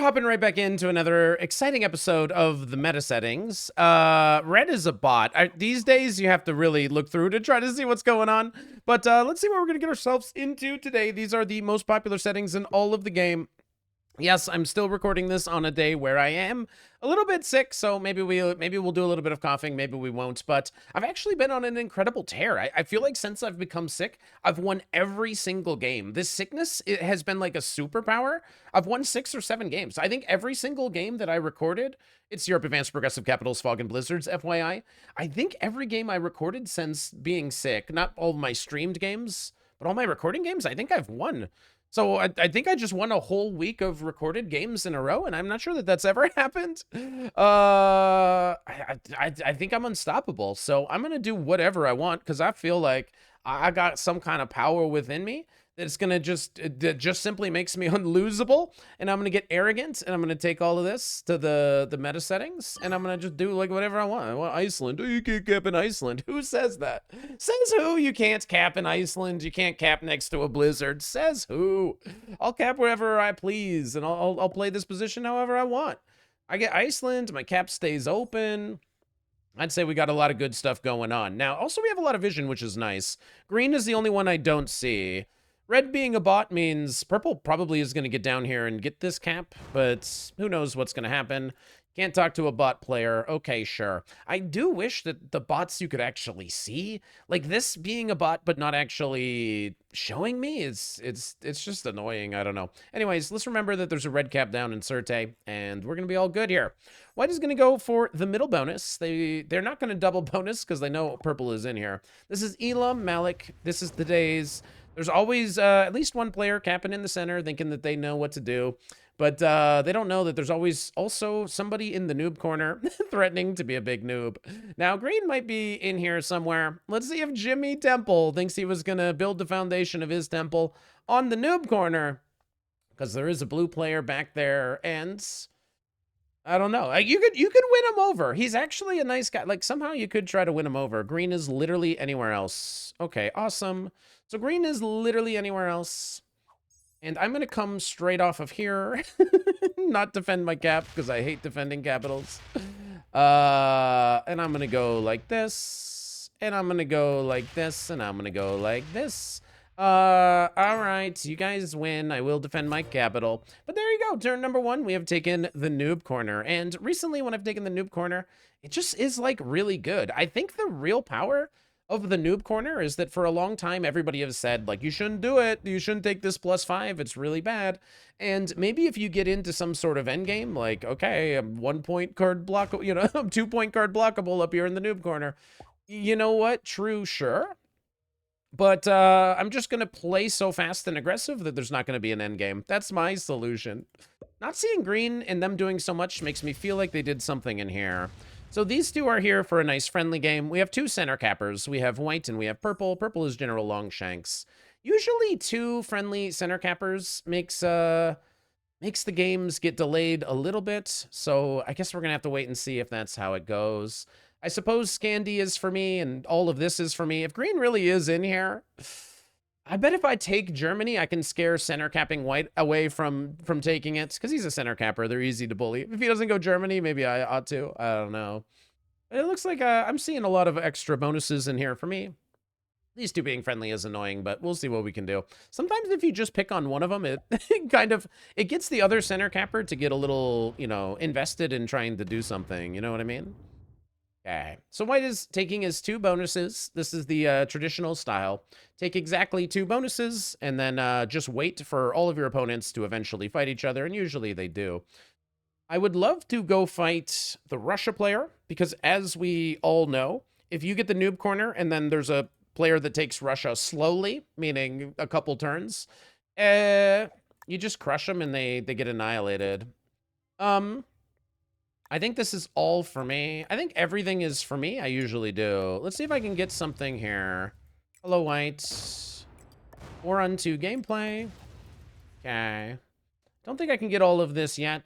hopping right back into another exciting episode of the meta settings. Red is a bot. These days, you have to really look through to try to see what's going on. But let's see what we're going to get ourselves into today. These are the most popular settings in all of the game. Yes, I'm still recording this on a day where I am a little bit sick, so maybe we'll do a little bit of coughing, maybe we won't. But I've actually been on an incredible tear. I feel like since I've become sick, I've won every single game. This sickness, it has been like a superpower. I've won 6 or 7 games. I think every single game that I recorded, it's Europe Advanced Progressive Capitals, Fog and Blizzards, FYI. I think every game I recorded since being sick, not all my streamed games, but all my recording games, I think I've won. So I think I just won a whole week of recorded games in a row, and I'm not sure that that's ever happened. I think I'm unstoppable, so I'm gonna do whatever I want because I feel like I got some kind of power within me that's gonna that just simply makes me unlosable, and I'm gonna get arrogant, and I'm gonna take all of this to the meta settings, and I'm gonna just do like whatever I want. I want Iceland. Oh, you can't cap in Iceland. Who says that? Says who? You can't cap in Iceland. You can't cap next to a blizzard. Says who? I'll cap wherever I please, and I'll play this position however I want. I get Iceland. My cap stays open. I'd say we got a lot of good stuff going on. Now, also we have a lot of vision, which is nice. Green is the only one I don't see. Red being a bot means purple probably is going to get down here and get this cap, but who knows what's going to happen. Can't talk to a bot player. Okay, sure. I do wish that the bots you could actually see, like this being a bot but not actually showing me, it's just annoying. I don't know. Anyways, let's remember that there's a red cap down in Surte, and we're going to be all good here. White is going to go for the middle bonus. They're not going to double bonus because they know purple is in here. This is Elam, Malik. This is the days. There's always at least one player capping in the center thinking that they know what to do. But they don't know that there's always also somebody in the noob corner threatening to be a big noob. Now, green might be in here somewhere. Let's see if Jimmy Temple thinks he was going to build the foundation of his temple on the noob corner. Because there is a blue player back there. And I don't know. You could win him over. He's actually a nice guy. Like, somehow you could try to win him over. Green is literally anywhere else. Okay, awesome. So green is literally anywhere else. And I'm going to come straight off of here. Not defend my cap, because I hate defending capitals. And I'm going to go like this. And I'm going to go like this. And I'm going to go like this. All right. You guys win. I will defend my capital. But there you go. Turn number 1. We have taken the noob corner. And recently when I've taken the noob corner, it just is like really good. I think the real power of the noob corner is that for a long time, everybody has said, like, you shouldn't do it. You shouldn't take this +5. It's really bad. And maybe if you get into some sort of endgame, like, okay, I'm 1-point card block, I'm 2-point card blockable up here in the noob corner. You know what? True, sure. But I'm just going to play so fast and aggressive that there's not going to be an endgame. That's my solution. Not seeing green and them doing so much makes me feel like they did something in here. So these two are here for a nice friendly game. We have 2 center cappers. We have white and we have purple. Purple is General Longshanks. Usually 2 friendly center cappers makes the games get delayed a little bit. So I guess we're going to have to wait and see if that's how it goes. I suppose Scandi is for me and all of this is for me. If green really is in here, I bet if I take Germany, I can scare center capping white away from taking it, because he's a center capper. They're easy to bully. If he doesn't go Germany, maybe I ought to. I don't know. It looks like I'm seeing a lot of extra bonuses in here for me. These 2 being friendly is annoying, but we'll see what we can do. Sometimes if you just pick on one of them, it it gets the other center capper to get a little, invested in trying to do something. You know what I mean? Okay, so white is taking his 2 bonuses. This is the traditional style. Take exactly 2 bonuses, and then just wait for all of your opponents to eventually fight each other, and usually they do. I would love to go fight the Russia player, because as we all know, if you get the noob corner, and then there's a player that takes Russia slowly, meaning a couple turns, you just crush them, and they get annihilated. I think this is all for me. I think everything is for me. I usually do. Let's see if I can get something here. Hello, white. 4-on-2 gameplay. Okay. Don't think I can get all of this yet.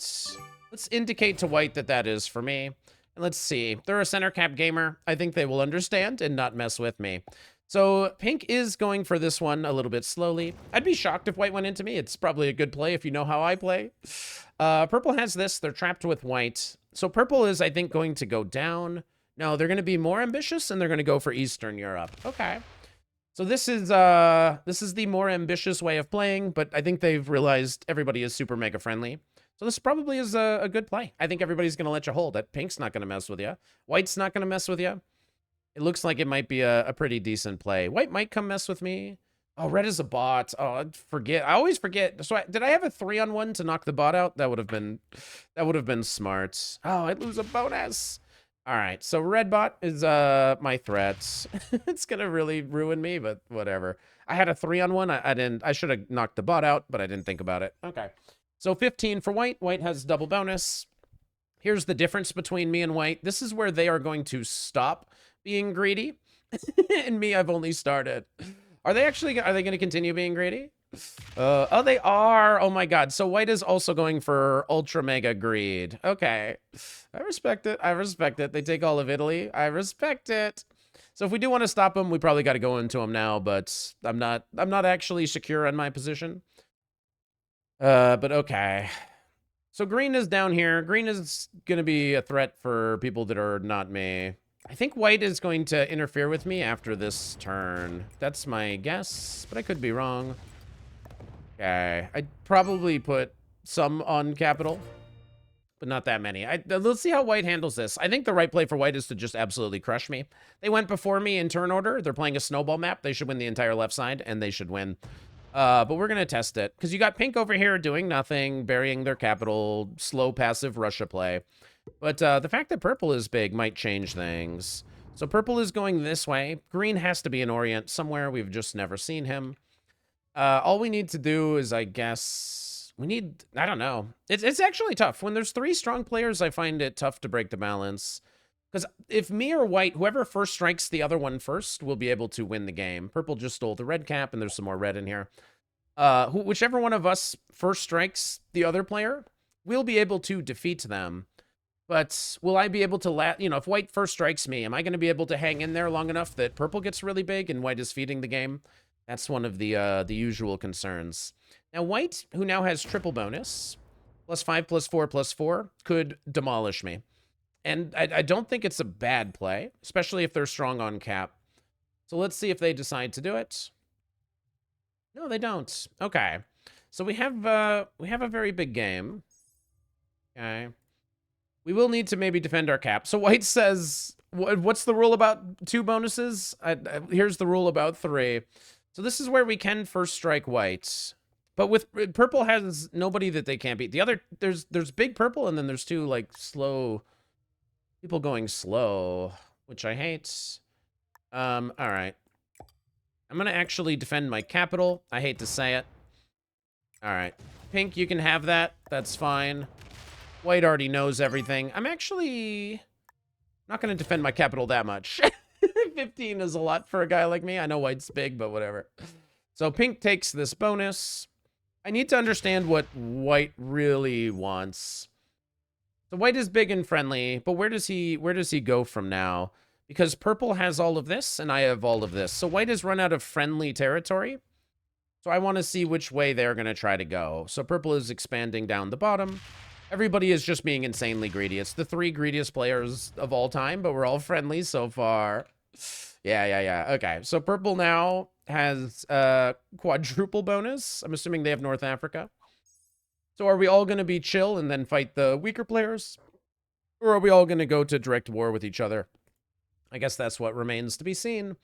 Let's indicate to white that that is for me. And let's see. They're a center cap gamer. I think they will understand and not mess with me. So pink is going for this one a little bit slowly. I'd be shocked if white went into me. It's probably a good play if you know how I play. Purple has this. They're trapped with white. So purple is, I think, going to go down. No, they're going to be more ambitious, and they're going to go for Eastern Europe. Okay. So this is the more ambitious way of playing, but I think they've realized everybody is super mega friendly. So this probably is a good play. I think everybody's going to let you hold it. Pink's not going to mess with you. White's not going to mess with you. It looks like it might be a pretty decent play. White might come mess with me. Oh, red is a bot. Oh, I forget. I always forget. So did I have a 3-on-1 to knock the bot out? That would have been smart. Oh, I lose a bonus. All right. So red bot is my threat. It's gonna really ruin me, but whatever. I had a 3-on-1. I should have knocked the bot out, but I didn't think about it. Okay. So 15 for white. White has double bonus. Here's the difference between me and white. This is where they are going to stop being greedy. And me, I've only started. Are they going to continue being greedy? Oh, they are. Oh my God. So white is also going for ultra mega greed. Okay. I respect it. I respect it. They take all of Italy. I respect it. So if we do want to stop them, we probably got to go into them now, but I'm not actually secure on my position. But okay. So green is down here. Green is going to be a threat for people that are not me. I think white is going to interfere with me after this turn. That's my guess, but I could be wrong. Okay, I'd probably put some on capital, but not that many. Let's see how white handles this. I think the right play for white is to just absolutely crush me. They went before me in turn order. They're playing a snowball map. They should win the entire left side, and they should win. But we're going to test it, because you got pink over here doing nothing, burying their capital, slow passive Russia play. But the fact that purple is big might change things. So purple is going this way. Green has to be in Orient somewhere. We've just never seen him. All we need to do is, I guess, I don't know. It's actually tough. When there's 3 strong players, I find it tough to break the balance. Because if me or white, whoever first strikes the other one first will be able to win the game. Purple just stole the red cap, and there's some more red in here. Whichever one of us first strikes the other player, we'll be able to defeat them. But will I be able to if white first strikes me, am I going to be able to hang in there long enough that purple gets really big and white is feeding the game? That's one of the usual concerns. Now white, who now has triple bonus, +5, +4, +4, could demolish me. And I don't think it's a bad play, especially if they're strong on cap. So let's see if they decide to do it. No, they don't. Okay. So we have a very big game. Okay. We will need to maybe defend our cap. So white says, what's the rule about 2 bonuses? Here's the rule about 3. So this is where we can first strike white. But with purple has nobody that they can't beat. The other, there's big purple, and then there's 2 like slow people going slow, which I hate. All right. I'm gonna actually defend my capital. I hate to say it. All right. Pink, you can have that. That's fine. White already knows everything. I'm actually not going to defend my capital that much. 15 is a lot for a guy like me. I know white's big, but whatever. So pink takes this bonus. I need to understand what white really wants. So white is big and friendly, but where does he go from now? Because purple has all of this, and I have all of this. So white has run out of friendly territory. So I want to see which way they're going to try to go. So purple is expanding down the bottom. Everybody is just being insanely greedy. It's the 3 greediest players of all time, but we're all friendly so far. Yeah. Okay, so purple now has quadruple bonus. I'm assuming they have North Africa. So are we all going to be chill and then fight the weaker players? Or are we all going to go to direct war with each other? I guess that's what remains to be seen.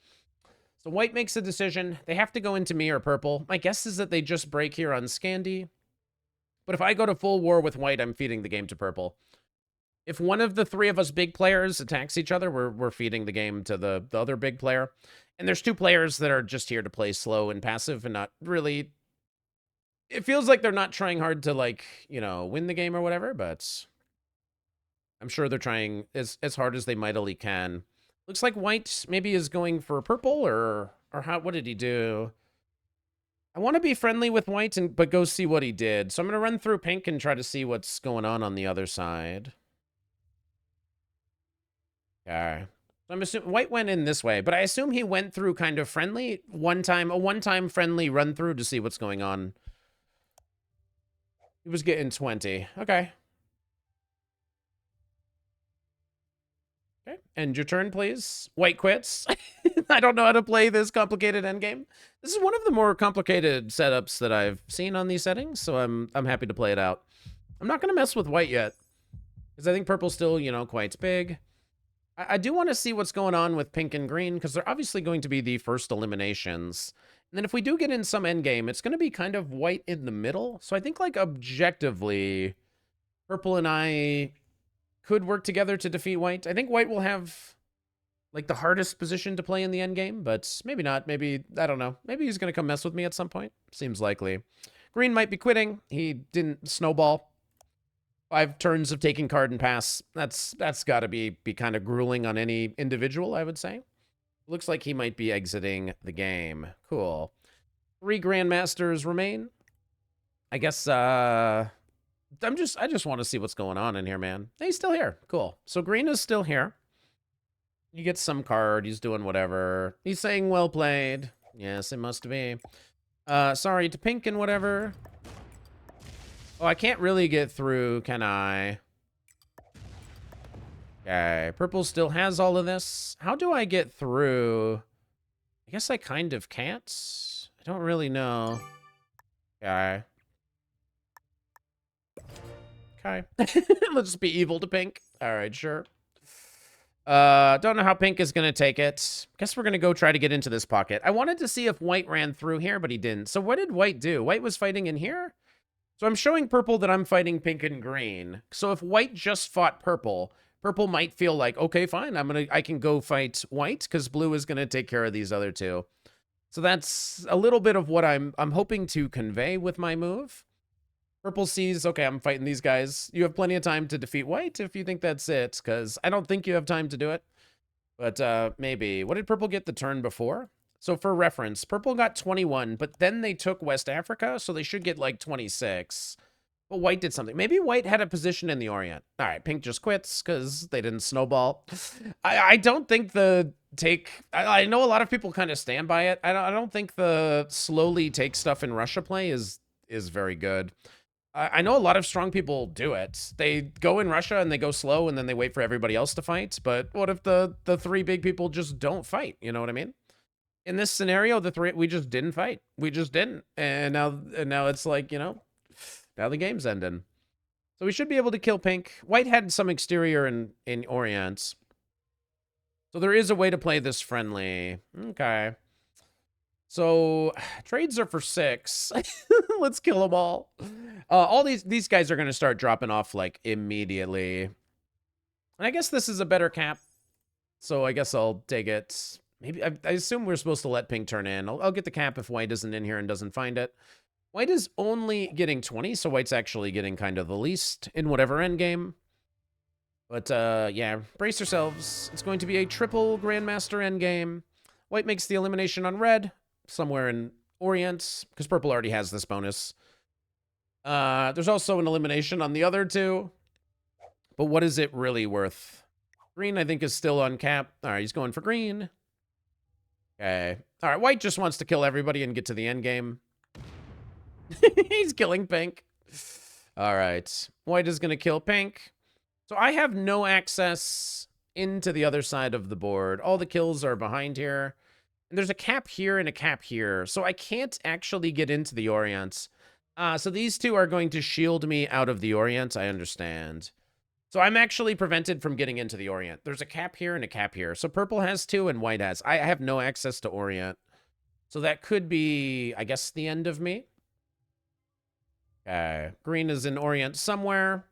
So white makes a decision. They have to go into me or purple. My guess is that they just break here on Scandi. But if I go to full war with white, I'm feeding the game to purple. If one of the 3 of us big players attacks each other, we're feeding the game to the other big player. And there's 2 players that are just here to play slow and passive and not really... It feels like they're not trying hard to, like, win the game or whatever, but I'm sure they're trying as hard as they mightily can. Looks like white maybe is going for purple, or what did he do? I want to be friendly with white, but go see what he did. So I'm going to run through pink and try to see what's going on the other side. Okay. I'm assuming white went in this way, but I assume he went through kind of friendly, a one-time friendly run through to see what's going on. He was getting 20. Okay. Okay, end your turn, please. White quits. I don't know how to play this complicated endgame. This is one of the more complicated setups that I've seen on these settings, so I'm happy to play it out. I'm not gonna mess with white yet, because I think purple's still, you know, quite big. I do want to see what's going on with pink and green, because they're obviously going to be the first eliminations. And then if we do get in some endgame, it's going to be kind of white in the middle. So I think, like, objectively, purple and I could work together to defeat white. I think white will have, like, the hardest position to play in the endgame, but maybe not. Maybe, I don't know. Maybe he's going to come mess with me at some point. Seems likely. Green might be quitting. He didn't snowball. 5 turns of taking card and pass. That's got to be kind of grueling on any individual, I would say. Looks like he might be exiting the game. Cool. 3 grandmasters remain. I guess I just want to see what's going on in here, man. He's still here. Cool. So green is still here. He gets some card. He's doing whatever. He's saying well played. Yes, it must be. Sorry to pink and whatever. Oh, I can't really get through, can I? Okay, purple still has all of this. How do I get through? I guess I kind of can't. I don't really know. Okay. Okay. Let's just be evil to pink. All right, sure. Don't know how pink is going to take it. Guess we're going to go try to get into this pocket. I wanted to see if white ran through here, but he didn't. So what did white do? White was fighting in here? So I'm showing purple that I'm fighting pink and green. So if white just fought purple, purple might feel like, okay, fine, I can go fight white because blue is gonna take care of these other two. So that's a little bit of what I'm hoping to convey with my move. Purple sees, okay, I'm fighting these guys. You have plenty of time to defeat white if you think that's it, because I don't think you have time to do it. But maybe. What did purple get the turn before? So for reference, purple got 21, but then they took West Africa, so they should get like 26. But white did something. Maybe white had a position in the Orient. All right, pink just quits because they didn't snowball. I don't think the take... I know a lot of people kind of stand by it. I don't think the slowly take stuff in Russia play is very good. I know a lot of strong people do it. They go in Russia and they go slow and then they wait for everybody else to fight. But what if the 3 big people just don't fight? You know what I mean? In this scenario, the 3, we just didn't fight. We just didn't. And now it's like, you know, now the game's ending. So we should be able to kill pink. White had some exterior in Orient. So there is a way to play this friendly. Okay. So trades are for 6. Let's kill them all. All these guys are going to start dropping off like immediately. And I guess this is a better cap. So I guess I'll take it. Maybe I assume we're supposed to let pink turn in. I'll get the cap if white isn't in here and doesn't find it. White is only getting 20, so white's actually getting kind of the least in whatever endgame. But yeah, brace yourselves. It's going to be a triple Grandmaster endgame. White makes the elimination on red, somewhere in Orient, because purple already has this bonus. There's also an elimination on the other 2. But what is it really worth? Green, I think, is still on cap. All right, he's going for green. Okay. All right, white just wants to kill everybody and get to the end game. He's killing pink. All right. White is going to kill pink. So I have no access into the other side of the board. All the kills are behind here. And there's a cap here and a cap here. So I can't actually get into the Orient. So these 2 are going to shield me out of the Orient, I understand. So I'm actually prevented from getting into the Orient. There's a cap here and a cap here. So purple has 2 and white has. I have no access to Orient. So that could be, I guess, the end of me. Okay. Green is in Orient somewhere.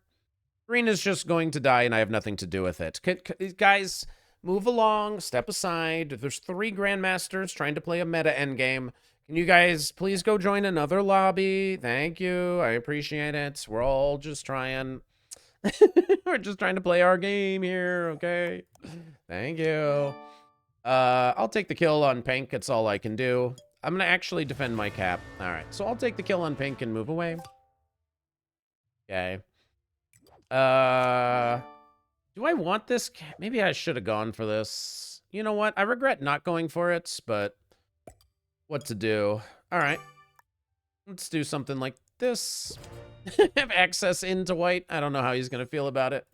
Green is just going to die and I have nothing to do with it. Guys, move along. Step aside. There's 3 Grandmasters trying to play a meta endgame. Can you guys please go join another lobby? Thank you. I appreciate it. We're all just trying... We're just trying to play our game here, okay? Thank you. I'll take the kill on pink. It's all I can do. I'm going to actually defend my cap. All right, so I'll take the kill on pink and move away. Okay. Do I want this? Maybe I should have gone for this. You know what? I regret not going for it, but what to do? All right. Let's do something like this. Have access into white. I don't know how he's going to feel about it.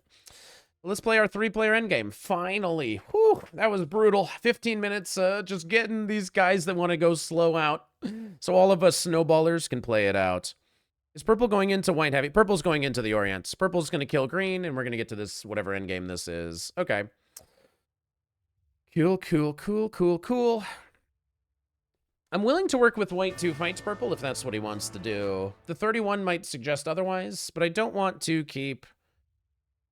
Let's play our 3-player endgame. Finally. Whew, that was brutal. 15 minutes just getting these guys that want to go slow out so all of us snowballers can play it out. Is purple going into white heavy? Purple's going into the Orient. Purple's going to kill green, and we're going to get to this whatever endgame this is. Okay. Cool, cool, cool, cool, cool. I'm willing to work with white to fight purple if that's what he wants to do. The 31 might suggest otherwise, but I don't want to keep...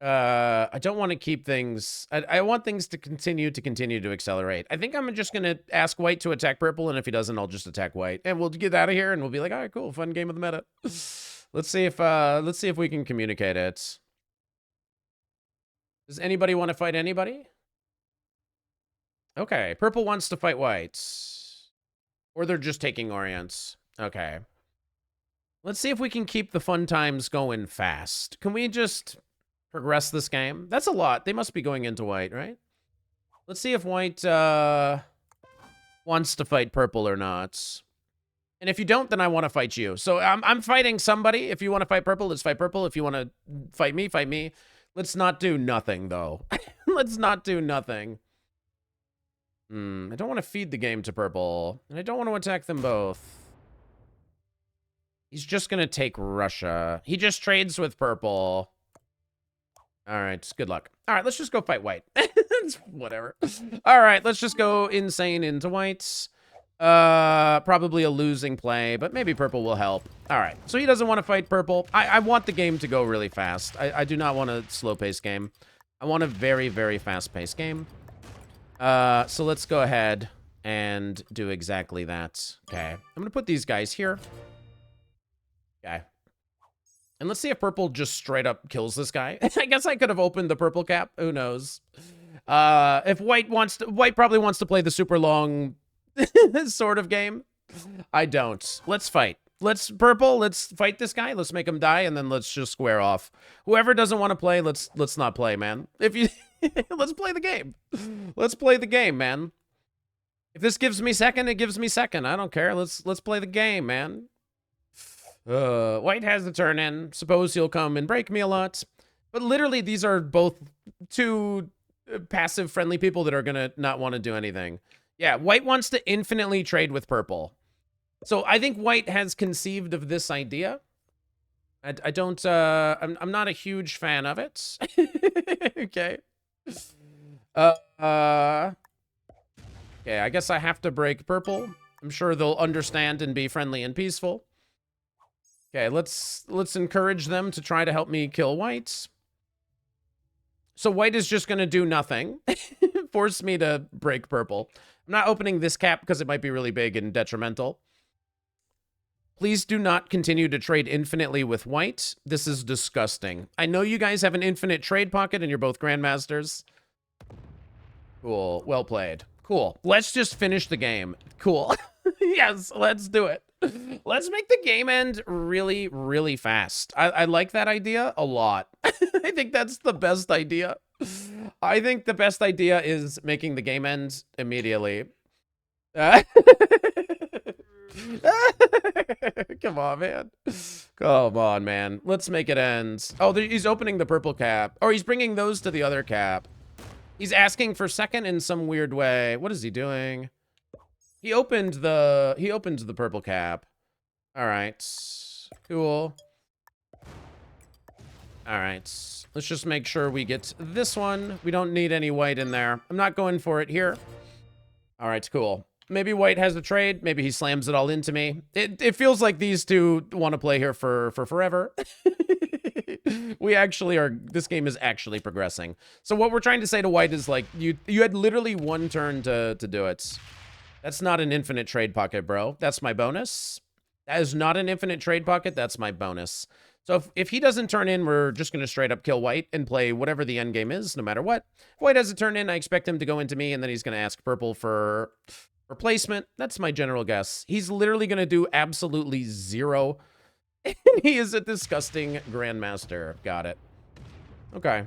I don't want to keep things... I want things to continue to accelerate. I think I'm just going to ask white to attack purple, and if he doesn't, I'll just attack white. And we'll get out of here, and we'll be like, all right, cool, fun game of the meta. Let's see if we can communicate it. Does anybody want to fight anybody? Okay, purple wants to fight white. Or they're just taking Orients. Okay. Let's see if we can keep the fun times going fast. Can we just progress this game? That's a lot. They must be going into white, right? Let's see if white wants to fight purple or not. And if you don't, then I want to fight you. So I'm fighting somebody. If you want to fight purple, let's fight purple. If you want to fight me, fight me. Let's not do nothing, though. Let's not do nothing. I don't want to feed the game to purple. And I don't want to attack them both. He's just going to take Russia. He just trades with purple. All right, good luck. All right, let's just go fight white. Whatever. All right, let's just go insane into whites. Probably a losing play, but maybe purple will help. All right, so he doesn't want to fight purple. I want the game to go really fast. I do not want a slow-paced game. I want a very, very fast-paced game. So let's go ahead and do exactly that. Okay, I'm going to put these guys here. Okay. And let's see if purple just straight up kills this guy. I guess I could have opened the purple cap. Who knows? If white probably wants to play the super long sort of game. I don't. Let's fight. Let's fight this guy. Let's make him die, and then let's just square off. Whoever doesn't want to play, let's not play, man. If you let's play the game. Let's play the game, man. If this gives me second, it gives me second. I don't care. Let's play the game, man. White has the turn in. Suppose he'll come and break me a lot. But literally, these are both two passive friendly people that are gonna not want to do anything. Yeah, white wants to infinitely trade with purple. So I think white has conceived of this idea. I don't, I'm not a huge fan of it. Okay. Okay, I guess I have to break purple. I'm sure they'll understand and be friendly and peaceful. Okay, let's encourage them to try to help me kill white. So white is just gonna do nothing. Force me to break purple. I'm not opening this cap because it might be really big and detrimental. Please do not continue to trade infinitely with white. This is disgusting. I know you guys have an infinite trade pocket and you're both grandmasters. Cool. Well played. Cool. Let's just finish the game. Cool. Yes, let's do it. Let's make the game end really, really fast. I like that idea a lot. I think that's the best idea. I think the best idea is making the game end immediately. Come on, man. Come on, man. Let's make it end. Oh, he's opening the purple cap. Or he's bringing those to the other cap. He's asking for second in some weird way. What is he doing? He opened the purple cap. All right. Cool. All right. Let's just make sure we get this one. We don't need any white in there. I'm not going for it here. All right, cool. Maybe white has a trade. Maybe he slams it all into me. It feels like these two want to play here for forever. We actually are, this game is actually progressing. So what we're trying to say to white is like, you had literally one turn to do it. That's not an infinite trade pocket, bro. That's my bonus. That is not an infinite trade pocket. That's my bonus. So if he doesn't turn in, we're just going to straight up kill white and play whatever the end game is, no matter what. If white has a turn in, I expect him to go into me, and then he's going to ask purple for replacement. That's my general guess. He's literally going to do absolutely zero. He is a disgusting grandmaster. Got it. Okay.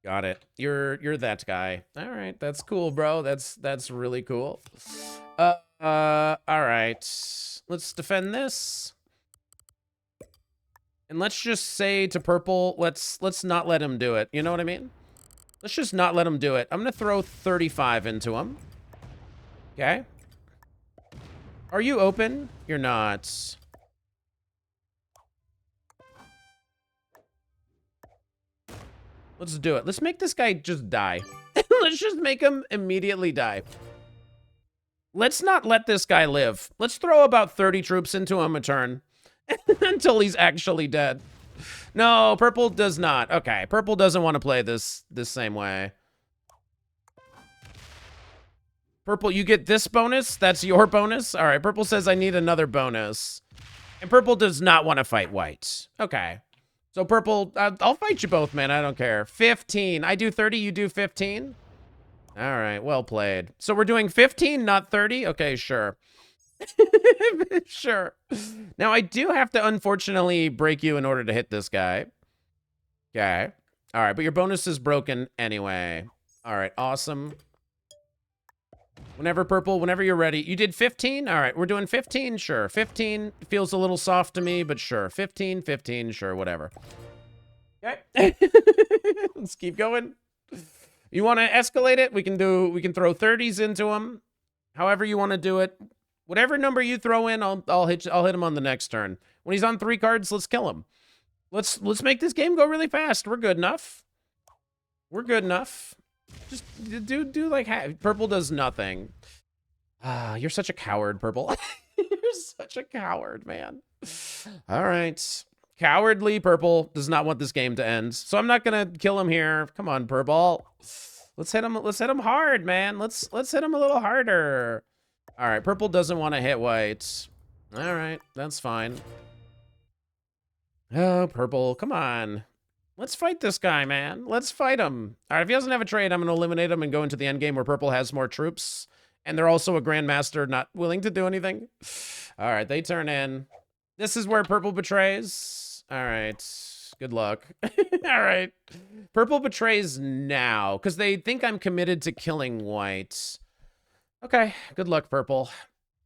Got it. You're that guy. All right, that's cool, bro. That's really cool. All right. Let's defend this. And let's just say to purple, let's not let him do it. You know what I mean? Let's just not let him do it. I'm gonna throw 35 into him. Okay. Are you open? You're not. Let's do it. Let's make this guy just die. Let's just make him immediately die. Let's not let this guy live. Let's throw about 30 troops into him a turn until he's actually dead. No, purple does not. Okay, purple doesn't want to play this same way. Purple, you get this bonus. That's your bonus. All right, purple says I need another bonus. And purple does not want to fight white. Okay. So purple, I'll fight you both, man. I don't care. 15. I do 30, you do 15? All right, well played. So we're doing 15, not 30? Okay, sure. Sure. Now, I do have to, unfortunately, break you in order to hit this guy. Okay. All right, but your bonus is broken anyway. All right, awesome. Whenever, purple, whenever you're ready. You did 15? All right, we're doing 15? Sure. 15 feels a little soft to me, but sure. 15, 15, sure, whatever. Okay. Let's keep going. You want to escalate it? We can throw 30s into him. However you want to do it. Whatever number you throw in, I'll hit him on the next turn. When he's on 3 cards, let's kill him. Let's make this game go really fast. We're good enough. We're good enough. Just do like purple does nothing. Ah, you're such a coward, purple. You're such a coward, man. All right. Cowardly purple does not want this game to end. So I'm not gonna kill him here. Come on, purple. Let's hit him hard, man. Let's hit him a little harder. All right, purple doesn't want to hit white. All right, that's fine. Oh, purple, come on. Let's fight this guy, man. Let's fight him. All right, if he doesn't have a trade, I'm going to eliminate him and go into the end game where purple has more troops. And they're also a grandmaster not willing to do anything. All right, they turn in. This is where purple betrays. All right, good luck. All right. Purple betrays now because they think I'm committed to killing white. Okay, good luck, purple.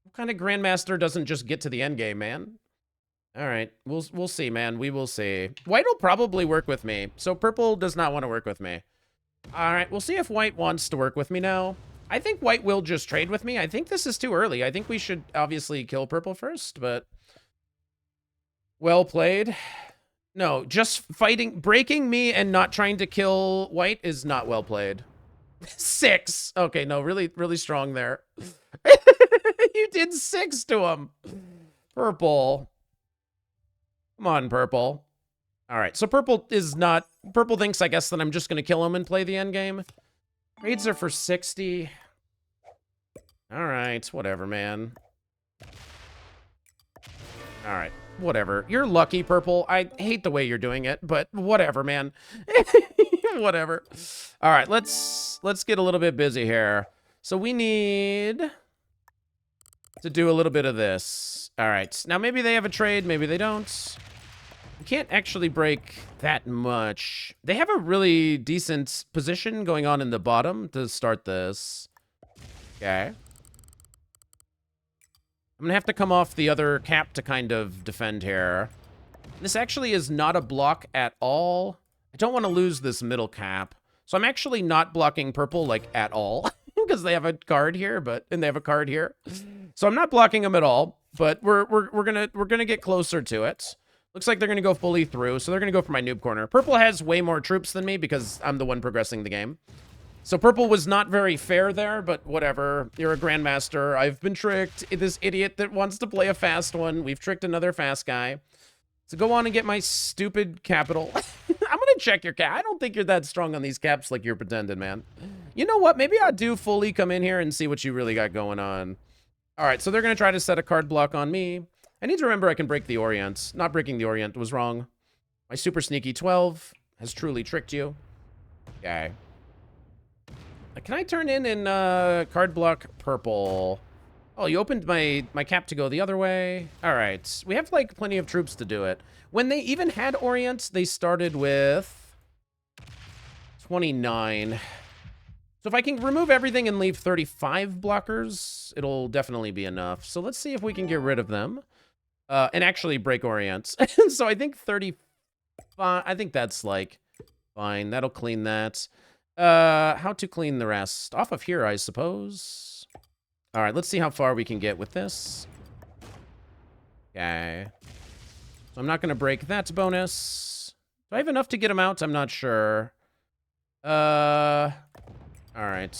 What kind of grandmaster doesn't just get to the end game, man? All right, we'll see, man. We will see. White will probably work with me, so purple does not want to work with me. All right, we'll see if white wants to work with me now. I think white will just trade with me. I think this is too early. I think we should obviously kill purple first, but well played. No, just breaking me and not trying to kill white is not well played. 6. Okay, no, really strong there. You did 6 to him. Purple. Come on, purple. All right, so purple thinks, I guess, that I'm just going to kill him and play the end game. Raids are for 60. All right, whatever, man. All right, whatever. You're lucky, purple. I hate the way you're doing it, but whatever, man. Whatever. All right, let's get a little bit busy here. So we need to do a little bit of this. All right, now maybe they have a trade, maybe they don't. You can't actually break that much. They have a really decent position going on in the bottom to start this. Okay. I'm gonna have to come off the other cap to kind of defend here. This actually is not a block at all. I don't want to lose this middle cap. So I'm actually not blocking purple, like, at all. Because they have a card here, and they have a card here. So I'm not blocking them at all. But we're gonna get closer to it. Looks like they're gonna go fully through, so they're gonna go for my noob corner. Purple has way more troops than me because I'm the one progressing the game. So purple was not very fair there, but whatever. You're a grandmaster. I've been tricked. This idiot that wants to play a fast one. We've tricked another fast guy. So go on and get my stupid capital. I'm gonna check your cap. I don't think you're that strong on these caps like you're pretending, man. You know what? Maybe I do fully come in here and see what you really got going on. All right, so they're gonna try to set a card block on me. I need to remember I can break the Orient. Not breaking the Orient was wrong. My super sneaky 12 has truly tricked you. Okay. Can I turn in card block purple? Oh, you opened my cap to go the other way. All right. We have, like, plenty of troops to do it. When they even had Orient, they started with 29. So if I can remove everything and leave 35 blockers, it'll definitely be enough. So let's see if we can get rid of them. And actually break orients. So I think 35, I think that's like fine. That'll clean that. How to clean the rest? Off of here, I suppose. All right, let's see how far we can get with this. Okay. So I'm not going to break that bonus. Do I have enough to get him out? I'm not sure. All right.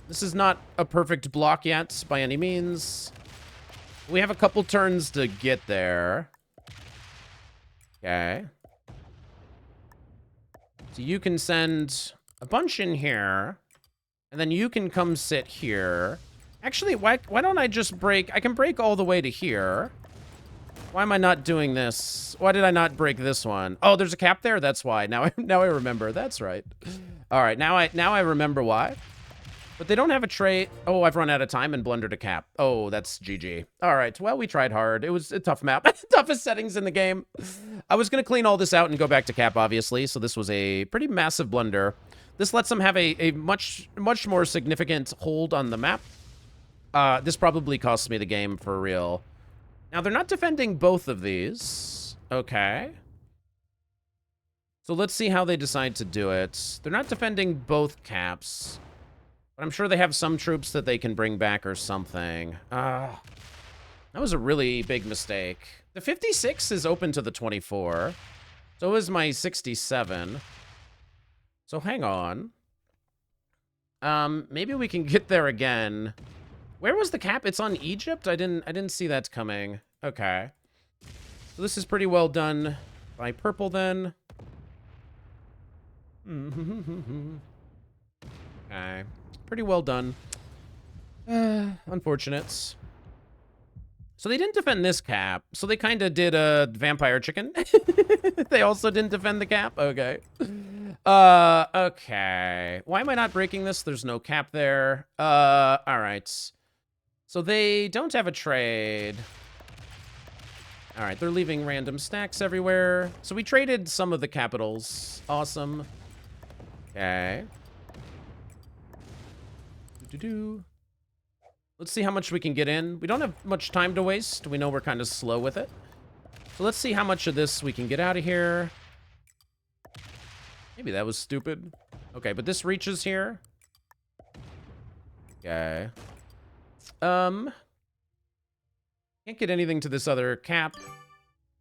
This is not a perfect block yet, by any means. We have a couple turns to get there. Okay. So you can send a bunch in here, and then you can come sit here. Actually, why don't I just break? I can break all the way to here. Why am I not doing this? Why did I not break this one? Oh, there's a cap there? That's why. Now I remember. That's right. All right, now I remember why. But they don't have a trait. Oh, I've run out of time and blundered a cap. Oh, that's GG. All right, well, we tried hard. It was a tough map. Toughest settings in the game. I was going to clean all this out and go back to cap, obviously. So this was a pretty massive blunder. This lets them have a much more significant hold on the map. This probably costs me the game for real. Now, they're not defending both of these. Okay. So let's see how they decide to do it. They're not defending both caps. But I'm sure they have some troops that they can bring back or something. That was a really big mistake. The 56 is open to the 24. So is my 67. So hang on. Maybe we can get there again. Where was the cap? It's on Egypt? I didn't see that coming. Okay. So this is pretty well done by purple then. Okay. Pretty well done. Unfortunate. So they didn't defend this cap. So they kind of did a vampire chicken. They also didn't defend the cap. Okay. Okay. Why am I not breaking this? There's no cap there. All right. So they don't have a trade. All right, they're leaving random stacks everywhere. So we traded some of the capitals. Awesome. Okay. Let's see how much we can get in. We don't have much time to waste. We know we're kind of slow with it. So let's see how much of this we can get out of here. Maybe that was stupid. Okay, but this reaches here. Okay. Can't get anything to this other cap.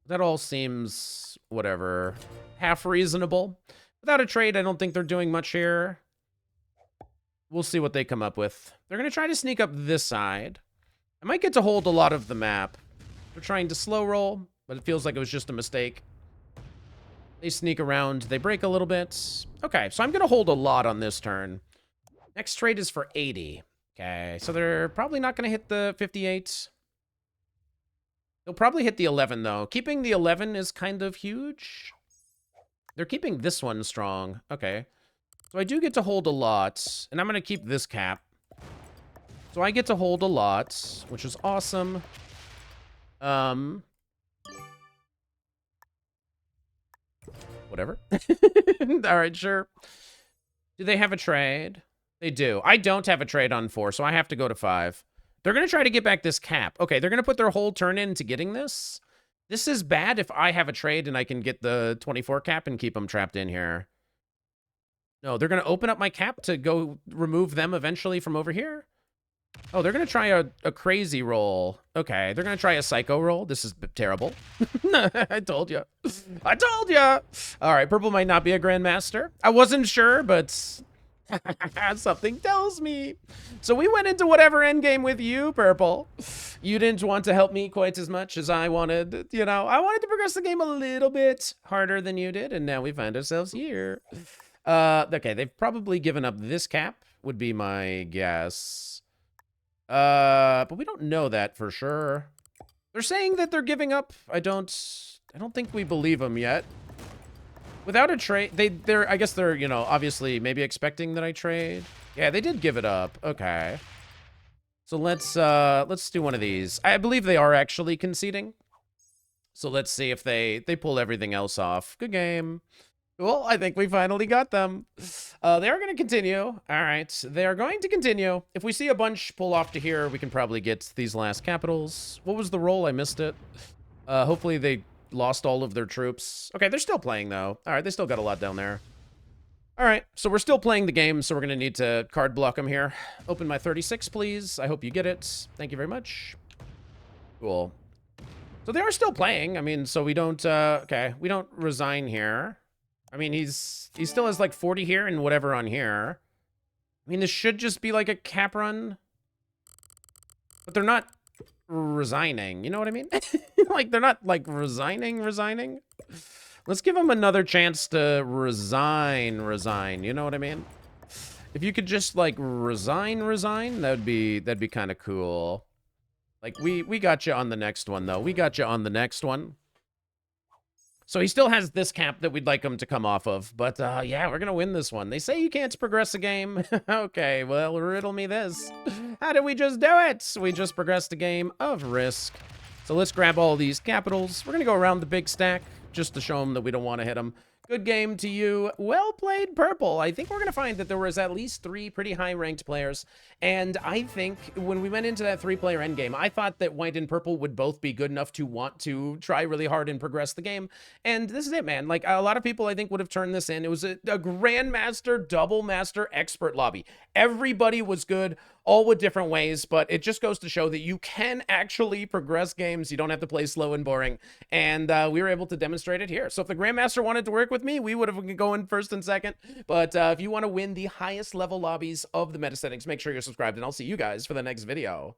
That all seems, whatever, half reasonable. Without a trade, I don't think they're doing much here. We'll see what they come up with. They're going to try to sneak up this side. I might get to hold a lot of the map. They're trying to slow roll, but it feels like it was just a mistake. They sneak around. They break a little bit. Okay, so I'm going to hold a lot on this turn. Next trade is for 80. Okay, so they're probably not going to hit the 58. They'll probably hit the 11, though. Keeping the 11 is kind of huge. They're keeping this one strong. Okay. So I do get to hold a lot, and I'm going to keep this cap. So I get to hold a lot, which is awesome. Whatever. All right, sure. Do they have a trade? They do. I don't have a trade on 4, so I have to go to 5. They're going to try to get back this cap. Okay, they're going to put their whole turn into getting this. This is bad if I have a trade and I can get the 24 cap and keep them trapped in here. No, they're going to open up my cap to go remove them eventually from over here. Oh, they're going to try a crazy roll. Okay, they're going to try a psycho roll. This is terrible. I told you. I told you. All right, purple might not be a grandmaster. I wasn't sure, but something tells me. So we went into whatever endgame with you, purple. You didn't want to help me quite as much as I wanted. You know, I wanted to progress the game a little bit harder than you did, and now we find ourselves here. Okay, they've probably given up this cap, would be my guess. But we don't know that for sure. They're saying that they're giving up. I don't think we believe them yet. Without a trade, I guess they're, you know, obviously maybe expecting that I trade. Yeah, they did give it up. Okay. So let's do one of these. I believe they are actually conceding. So let's see if they pull everything else off. Good game. Well, I think we finally got them. They are going to continue. All right. They are going to continue. If we see a bunch pull off to here, we can probably get these last capitals. What was the roll? I missed it. Hopefully they lost all of their troops. Okay, they're still playing, though. All right, they still got a lot down there. All right, so we're still playing the game, so we're going to need to card block them here. Open my 36, please. I hope you get it. Thank you very much. Cool. So they are still playing. I mean, so we don't, okay, we don't resign here. I mean, he still has like 40 here and whatever on here. I mean, this should just be like a cap run. But they're not resigning. You know what I mean? Like, they're not like resigning. Let's give them another chance to resign. You know what I mean? If you could just like resign, that'd be kind of cool. Like, we got you on the next one, though. We got you on the next one. So he still has this cap that we'd like him to come off of. But, yeah, we're going to win this one. They say you can't progress a game. Okay, well, riddle me this. How did we just do it? We just progressed a game of Risk. So let's grab all these capitals. We're going to go around the big stack just to show them that we don't want to hit them. Good game to you. Well played, Purple. I think we're going to find that there was at least 3 pretty high-ranked players. And I think when we went into that 3-player endgame, I thought that White and Purple would both be good enough to want to try really hard and progress the game. And this is it, man. Like, a lot of people, I think, would have turned this in. It was a Grandmaster, Double Master, Expert lobby. Everybody was good, all with different ways, but it just goes to show that you can actually progress games. You don't have to play slow and boring. And we were able to demonstrate it here. So if the Grandmaster wanted to work with me, we would have been going first and second. But if you want to win the highest level lobbies of the meta settings, make sure you're subscribed, and I'll see you guys for the next video.